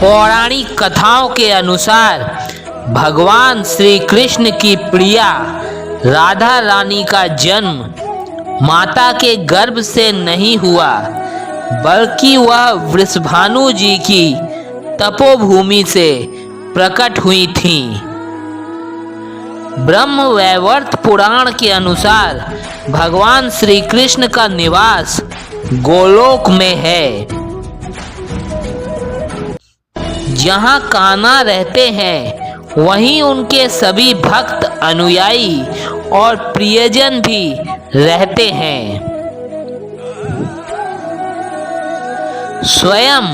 पौराणिक कथाओं के अनुसार भगवान श्री कृष्ण की प्रिया राधा रानी का जन्म माता के गर्भ से नहीं हुआ, बल्कि वह वृषभानु जी की तपोभूमि से प्रकट हुई थीं। ब्रह्म वैवर्त पुराण के अनुसार भगवान श्री कृष्ण का निवास गोलोक में है, जहाँ कान्हा रहते हैं वहीं उनके सभी भक्त अनुयायी और प्रियजन भी रहते हैं। स्वयं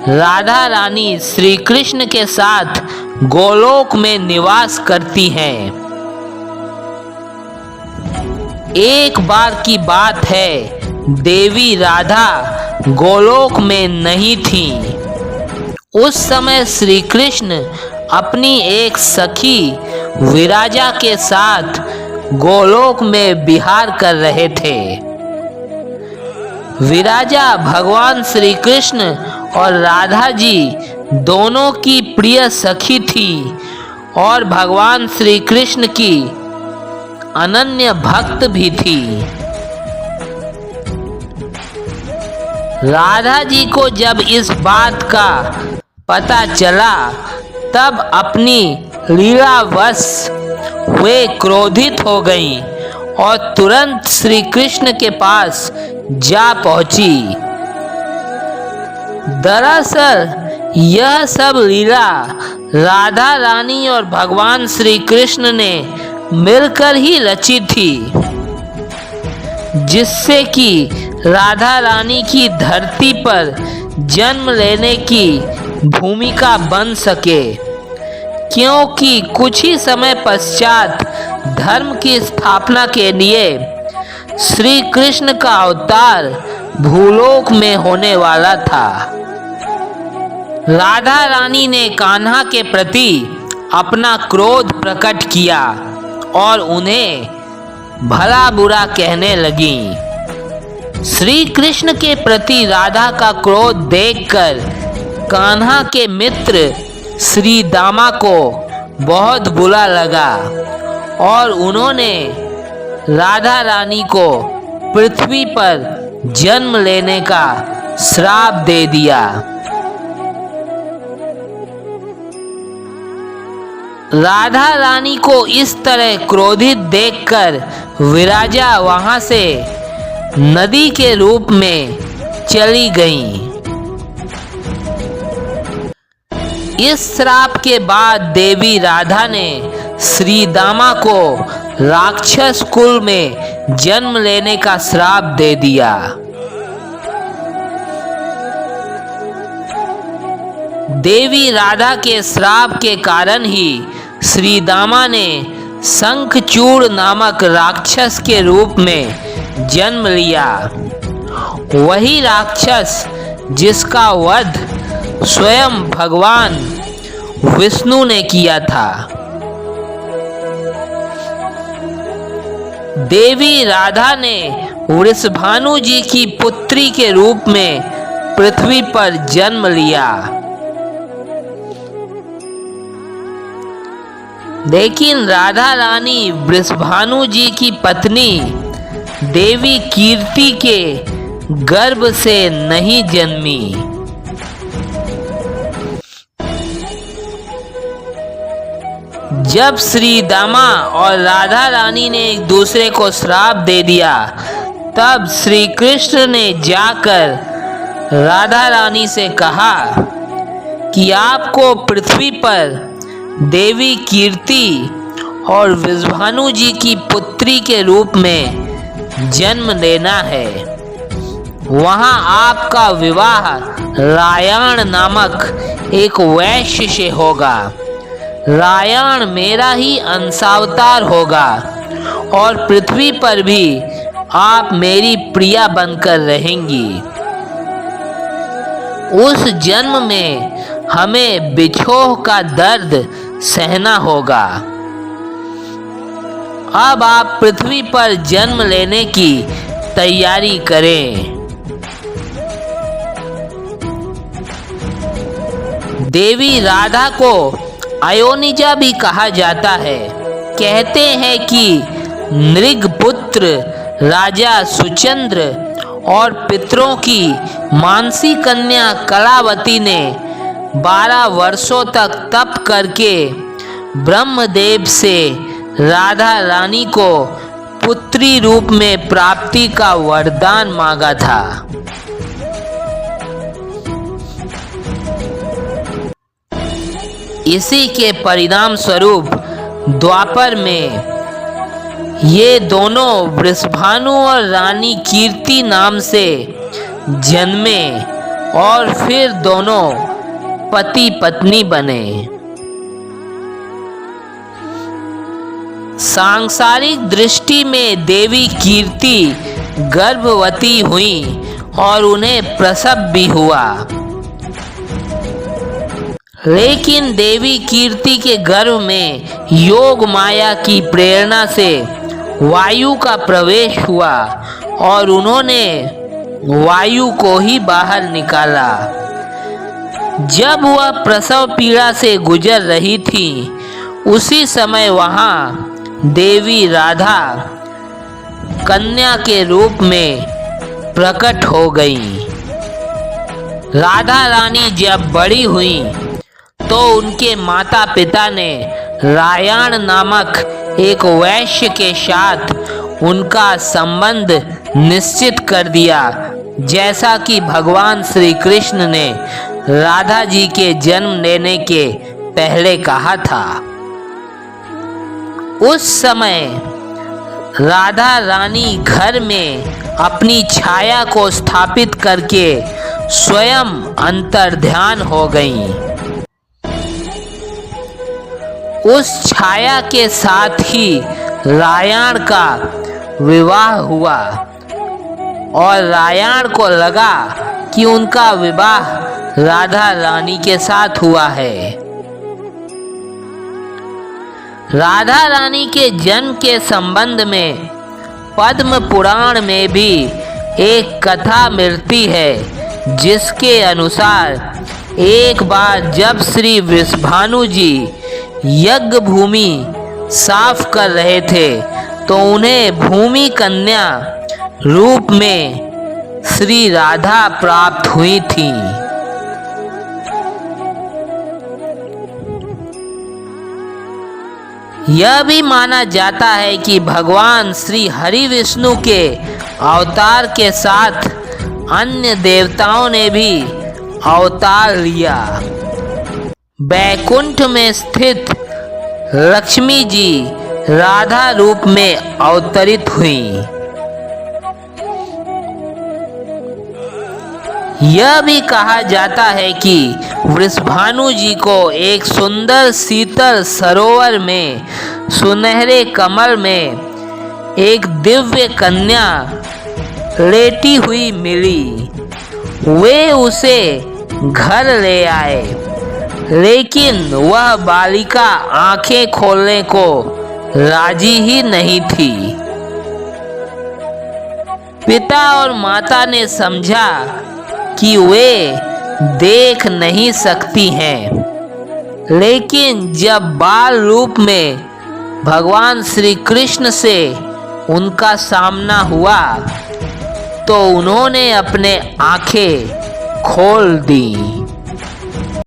राधा रानी श्री कृष्ण के साथ गोलोक में निवास करती हैं। एक बार की बात है, देवी राधा गोलोक में नहीं थीं। उस समय श्री कृष्ण अपनी एक सखी विराजा के साथ गोलोक में विहार कर रहे थे। विराजा भगवान श्री कृष्ण और राधा जी दोनों की प्रिय सखी थी और भगवान श्री कृष्ण की अनन्य भक्त भी थी। राधा जी को जब इस बात का पता चला, तब अपनी लीलावश वे क्रोधित हो गईं और तुरंत श्री कृष्ण के पास जा पहुंची। दरअसल यह सब लीला राधा रानी और भगवान श्री कृष्ण ने मिलकर ही रची थी, जिससे कि राधा रानी की धरती पर जन्म लेने की भूमिका बन सके, क्योंकि कुछ ही समय पश्चात धर्म की स्थापना के लिए श्री कृष्ण का अवतार भूलोक में होने वाला था। राधा रानी ने कान्हा के प्रति अपना क्रोध प्रकट किया और उन्हें भला बुरा कहने लगीं। श्री कृष्ण के प्रति राधा का क्रोध देखकर कान्हा के मित्र श्री दामा को बहुत बुरा लगा और उन्होंने राधा रानी को पृथ्वी पर जन्म लेने का श्राप दे दिया। राधा रानी को इस तरह क्रोधित देखकर विराजा वहां से नदी के रूप में चली गईं। इस श्राप के बाद देवी राधा ने श्री दामा को राक्षस कुल में जन्म लेने का श्राप दे दिया। देवी राधा के श्राप के कारण ही श्री दामा ने शंखचूड़ नामक राक्षस के रूप में जन्म लिया। वही राक्षस जिसका वध स्वयं भगवान विष्णु ने किया था। देवी राधा ने वृषभानु जी की पुत्री के रूप में पृथ्वी पर जन्म लिया। लेकिन राधा रानी वृषभानु जी की पत्नी देवी कीर्ति के गर्भ से नहीं जन्मी। जब श्री दामा और राधा रानी ने एक दूसरे को श्राप दे दिया, तब श्री कृष्ण ने जाकर राधा रानी से कहा कि आपको पृथ्वी पर देवी कीर्ति और वृषभानु जी की पुत्री के रूप में जन्म लेना है। वहां आपका विवाह रायण नामक एक वैश्य से होगा। रायण मेरा ही अंशावतार होगा और पृथ्वी पर भी आप मेरी प्रिया बनकर रहेंगी। उस जन्म में हमें बिछोह का दर्द सहना होगा। अब आप पृथ्वी पर जन्म लेने की तैयारी करें। देवी राधा को अयोनिजा भी कहा जाता है। कहते हैं कि नृगपुत्र राजा सुचंद्र और पितरों की मानसी कन्या कलावती ने 12 वर्षों तक तप करके ब्रह्मदेव से राधा रानी को पुत्री रूप में प्राप्ति का वरदान मांगा था। इसी के परिणाम स्वरूप द्वापर में ये दोनों वृषभानु और रानी कीर्ति नाम से जन्मे और फिर दोनों पति पत्नी बने। सांसारिक दृष्टि में देवी कीर्ति गर्भवती हुई और उन्हें प्रसव भी हुआ, लेकिन देवी कीर्ति के गर्भ में योग माया की प्रेरणा से वायु का प्रवेश हुआ और उन्होंने वायु को ही बाहर निकाला। जब वह प्रसव पीड़ा से गुजर रही थी, उसी समय वहाँ देवी राधा कन्या के रूप में प्रकट हो गई। राधा रानी जब बड़ी हुई तो उनके माता पिता ने रायण नामक एक वैश्य के साथ उनका संबंध निश्चित कर दिया, जैसा कि भगवान श्री कृष्ण ने राधा जी के जन्म लेने के पहले कहा था। उस समय राधा रानी घर में अपनी छाया को स्थापित करके स्वयं अंतर्ध्यान हो गईं। उस छाया के साथ ही रायण का विवाह हुआ और रायण को लगा कि उनका विवाह राधा रानी के साथ हुआ है। राधा रानी के जन्म के संबंध में पद्म पुराण में भी एक कथा मिलती है, जिसके अनुसार एक बार जब श्री वृषभानु जी यज्ञ भूमि साफ कर रहे थे तो उन्हें भूमि कन्या रूप में श्री राधा प्राप्त हुई थी। यह भी माना जाता है कि भगवान श्री हरि विष्णु के अवतार के साथ अन्य देवताओं ने भी अवतार लिया। बैकुंठ में स्थित लक्ष्मी जी राधा रूप में अवतरित हुई। यह भी कहा जाता है कि वृषभानु जी को एक सुंदर शीतल सरोवर में सुनहरे कमल में एक दिव्य कन्या लेटी हुई मिली। वे उसे घर ले आए, लेकिन वह बालिका आंखें खोलने को राजी ही नहीं थी। पिता और माता ने समझा कि वे देख नहीं सकती हैं, लेकिन जब बाल रूप में भगवान श्री कृष्ण से उनका सामना हुआ तो उन्होंने अपने आंखें खोल दी।